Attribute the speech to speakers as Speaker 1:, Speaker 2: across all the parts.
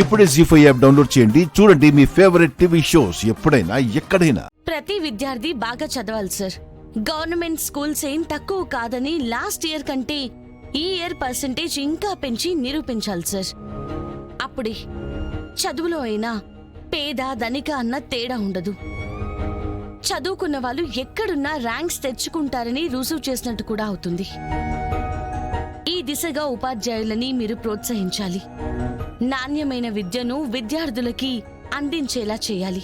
Speaker 1: ఇప్పుడే జీ5 app download చేయండి. చూడండి మీ ఫేవరెట్ టీవీ షోస్ ఎప్పుడైనా ఎక్కడైనా.
Speaker 2: ప్రతి విద్యార్థి బాగా చదవాలి సార్. గవర్నమెంట్ స్కూల్స్ ఏం తక్కువ కాదని లాస్ట్ ఇయర్ కంటే ఈ ఇయర్ పర్సెంటేజ్ ఇంకా పెంచి నిరూపించాలి సార్. అప్పుడే చదువులో అయినా పేద ధనిక అన్న తేడా ఉండదు. చదువుకున్న వాళ్ళు ఎక్కడున్నా ర్యాంక్స్ తెచ్చుకుంటారని రుజువు చేసినట్టు కూడా అవుతుంది. ఈ దిశగా ఉపాధ్యాయులని మీరు ప్రోత్సహించాలి. నాణ్యమైన విద్యను విద్యార్థులకి అందించేలా చేయాలి.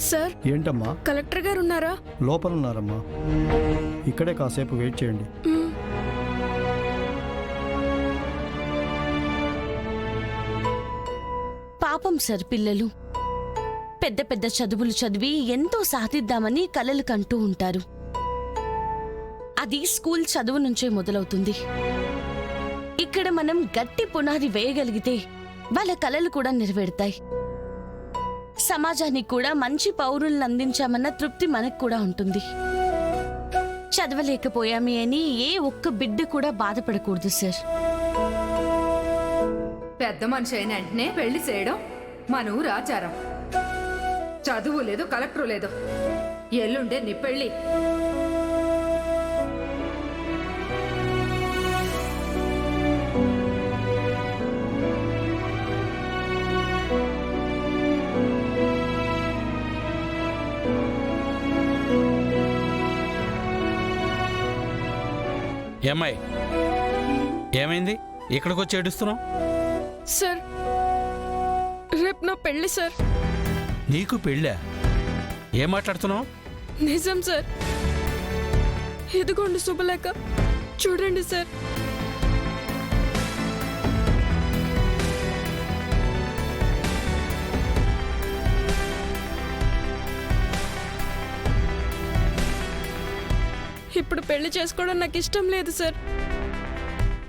Speaker 3: సార్,
Speaker 4: ఏంటమ్మా?
Speaker 3: కలెక్టర్ గారు ఉన్నారా?
Speaker 4: లోపల ఉన్నారమ్మా. ఇక్కడే కాసేపు వెయిట్ చేయండి.
Speaker 2: పాపం సార్, పిల్లలు పెద్ద పెద్ద చదువులు చదివి ఎంతో సాధిద్దామని కలలు కంటూ ఉంటారు. అది స్కూల్ చదువు నుంచే మొదలవుతుంది. ఇక్కడ మనం గట్టి పునాది వేయగలిగితే వాళ్ళ కలలు కూడా నెరవేరుతాయి. సమాజానికి కూడా మంచి పౌరులను అందించామన్న తృప్తి మనకు కూడా ఉంటుంది. చదవలేకపోయామే అని ఏ ఒక్క బిడ్డ కూడా బాధపడకూడదు సార్.
Speaker 5: పెద్ద మనిషి అయిన వెంటనే పెళ్లి చేయడం మన ఊరు ఆచారం. చదువు లేదు, కలెక్టరు లేదు. ఎల్లుండే నీ పెళ్లి.
Speaker 6: ఏమ్మాయి, ఏమైంది? ఇక్కడికి వచ్చి ఏడుస్తున్నావు?
Speaker 3: సార్, రేపు నా పెళ్లి సార్.
Speaker 6: నీకు పెళ్ళా? ఏం మాట్లాడుతున్నావు?
Speaker 3: నిజం సార్. ఇదిగోండి శుభలేఖ, చూడండి సార్. ఇప్పుడు పెళ్లి చేసుకోవడం నాకు ఇష్టం లేదు సార్.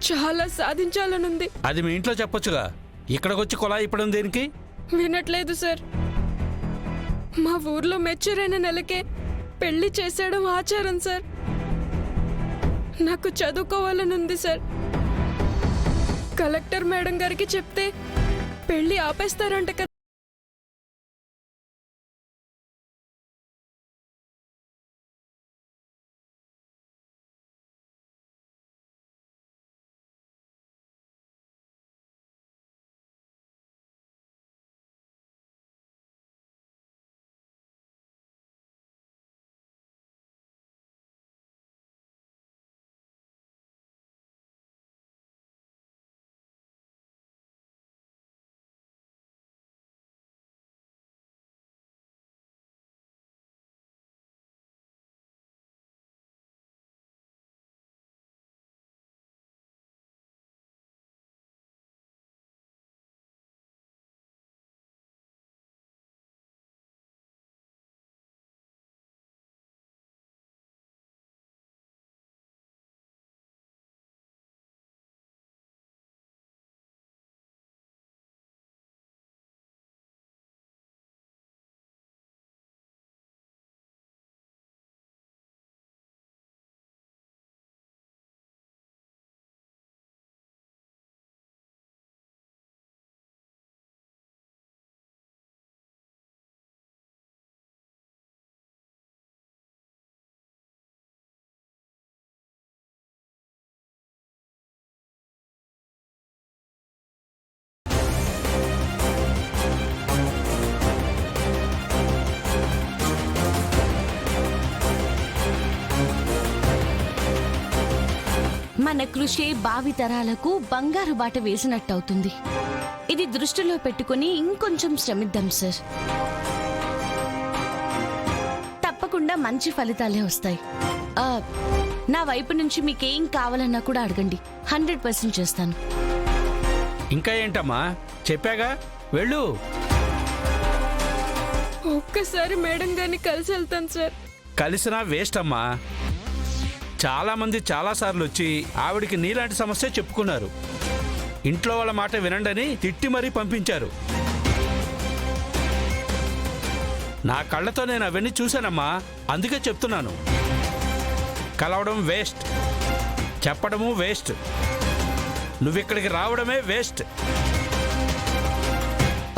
Speaker 3: చాలా సాధించాలనుంది.
Speaker 6: అది మీ ఇంట్లో చెప్పొచ్చుగా. ఇక్కడికి వచ్చి కొలా ఇప్పడం దేనికి?
Speaker 3: వినట్లేదు సార్. మా ఊర్లో మెచ్యూర్ అయిన నెలకే పెళ్లి చేసేయడం ఆచారం సార్. నాకు చదువుకోవాలనుంది సార్. కలెక్టర్ మేడం గారికి చెప్తే పెళ్లి ఆపేస్తారంట కదా.
Speaker 2: మన కృషి భావితరాలకు బంగారు బాట వేసినట్టవుతుంది. ఇది దృష్టిలో పెట్టుకుని ఇంకొంచెం శ్రమిద్దాం సార్. తప్పకుండా మంచి ఫలితాలే వస్తాయి. నా వైపు నుంచి మీకేం కావాలన్నా కూడా అడగండి. 100% చేస్తాను.
Speaker 6: ఇంకా ఏంటమ్మా, చెప్పాగా, వెళ్ళు.
Speaker 3: ఒక్కసారి మేడం గారిని కలిసి వెళ్తాను సార్.
Speaker 6: కలిసినా వేస్ట్ అమ్మా. చాలా మంది చాలాసార్లు వచ్చి ఆవిడికి నీలాంటి సమస్య చెప్పుకున్నారు. ఇంట్లో వాళ్ళ మాట వినండని తిట్టి మరీ పంపించారు. నా కళ్ళతో నేను అవన్నీ చూశానమ్మా, అందుకే చెప్తున్నాను. కలవడం వేస్ట్, చెప్పడము వేస్ట్. నువ్విక్కడికి రావడమే వేస్ట్.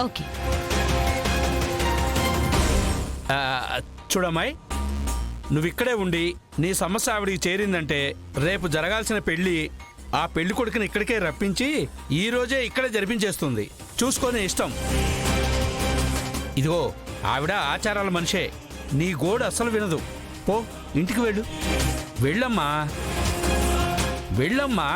Speaker 2: ఓకే.
Speaker 6: చూడమ్మాయి, నువ్విక్కడే ఉండి నీ సమస్య ఆవిడికి చేరిందంటే రేపు జరగాల్సిన పెళ్లి ఆ పెళ్లి కొడుకుని ఇక్కడికే రప్పించి ఈ రోజే ఇక్కడే జరిపించేస్తుంది. చూసుకొని ఇష్టం. ఇదిగో ఆవిడ ఆచారాల మనిషే, నీ గోడు అస్సలు వినదు. పో, ఇంటికి వెళ్ళు. వెళ్ళమ్మా, వెళ్ళమ్మా.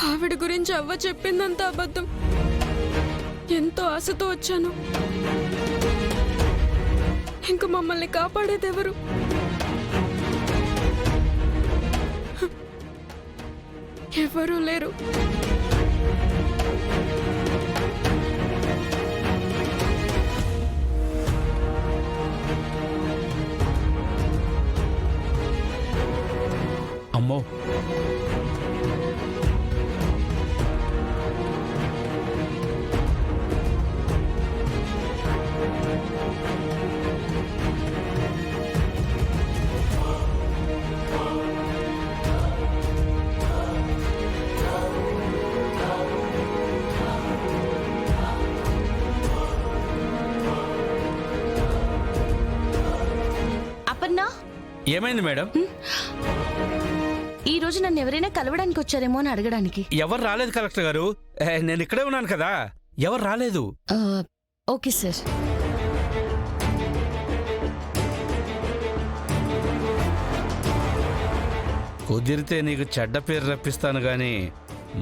Speaker 3: ఆవిడ గురించి అవ్వ చెప్పిందంత అబద్ధం. ఎంతో ఆశతో వచ్చాను. ఇంక మమ్మల్ని కాపాడేదెవరు? ఎవరూ లేరు.
Speaker 6: అమ్మో,
Speaker 2: అపర్ణ,
Speaker 6: ఏమైంది మేడం?
Speaker 2: ఈ రోజు నన్ను ఎవరైనా కలవడానికి వచ్చారేమో అని అడగడానికి.
Speaker 6: ఎవరు రాలేదు కలెక్టర్ గారు. నేను ఇక్కడే ఉన్నాను కదా, ఎవరు రాలేదు.
Speaker 2: Okay sir.
Speaker 6: కుదిరితే నీకు చెడ్డ పేరు రప్పిస్తాను గాని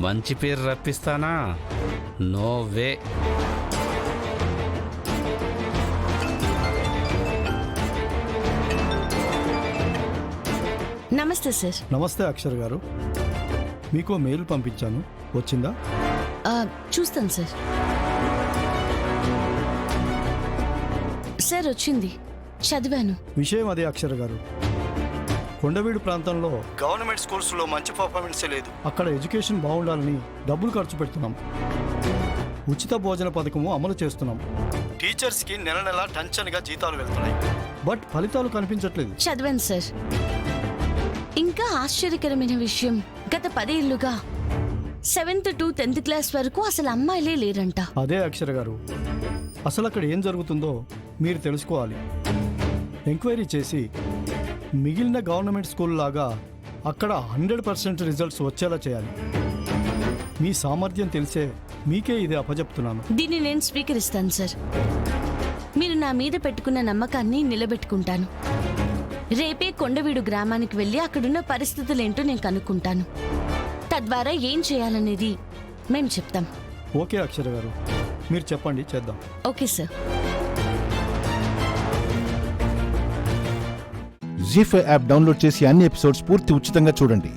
Speaker 6: మంచి పేరు రప్పిస్తానా? No way.
Speaker 2: నమస్తే సార్.
Speaker 4: నమస్తే అక్షర్ గారు, మీకు మెయిల్ పంపించాను, వచ్చిందా?
Speaker 2: చూస్తాను సార్. సార్ వచ్చింది, చదివాను.
Speaker 4: విషయం అదే అక్షర్ గారు, కొండవీడు ప్రాంతంలో గవర్నమెంట్ స్కూల్స్లో మంచి పర్ఫార్మెన్సే లేదు. అక్కడ ఎడ్యుకేషన్ బాగుండాలని డబ్బులు ఖర్చు పెడుతున్నాం. ఉచిత భోజన పథకము అమలు చేస్తున్నాం. టీచర్స్కి నెల నెల టెన్షన్గా జీతాలు వెళ్తున్నాయి, బట్ ఫలితాలు కనిపించట్లేదు.
Speaker 2: చదివాను సార్. ఇంకా ఆశ్చర్యకరమైన విషయం, గత 10 ఏళ్లుగా 7th to 10th క్లాస్ వరకు అసలు అమ్మాయిలే లేరంట.
Speaker 4: అదే అక్షర్ గారు, అసలు అక్కడ ఏం జరుగుతుందో మీరు తెలుసుకోవాలి. ఎంక్వైరీ చేసి మిగిలిన గవర్నమెంట్ స్కూల్ లాగా అక్కడ 100% రిజల్ట్స్ వచ్చేలా చేయాలి. మీ సామర్థ్యం తెలిసే మీకే ఇది అప్పచెప్తున్నాను.
Speaker 2: దీన్ని నేను స్వీకరిస్తాను సార్. మీరు నా మీద పెట్టుకున్న నమ్మకాన్ని నిలబెట్టుకుంటాను. రేపే కొండవీడు గ్రామానికి వెళ్ళి అక్కడున్న పరిస్థితులేంటో నేను కనుక్కుంటాను. తద్వారా ఏం చేయాలనేది మేము చెప్తాం.
Speaker 4: ఓకే అక్షర్ గారు, మీరు చెప్పండి, చేద్దాం.
Speaker 2: Okay sir.
Speaker 1: ZEE5 app download చేసి అన్ని ఎపిసోడ్స్ పూర్తి ఉచితంగా చూడండి.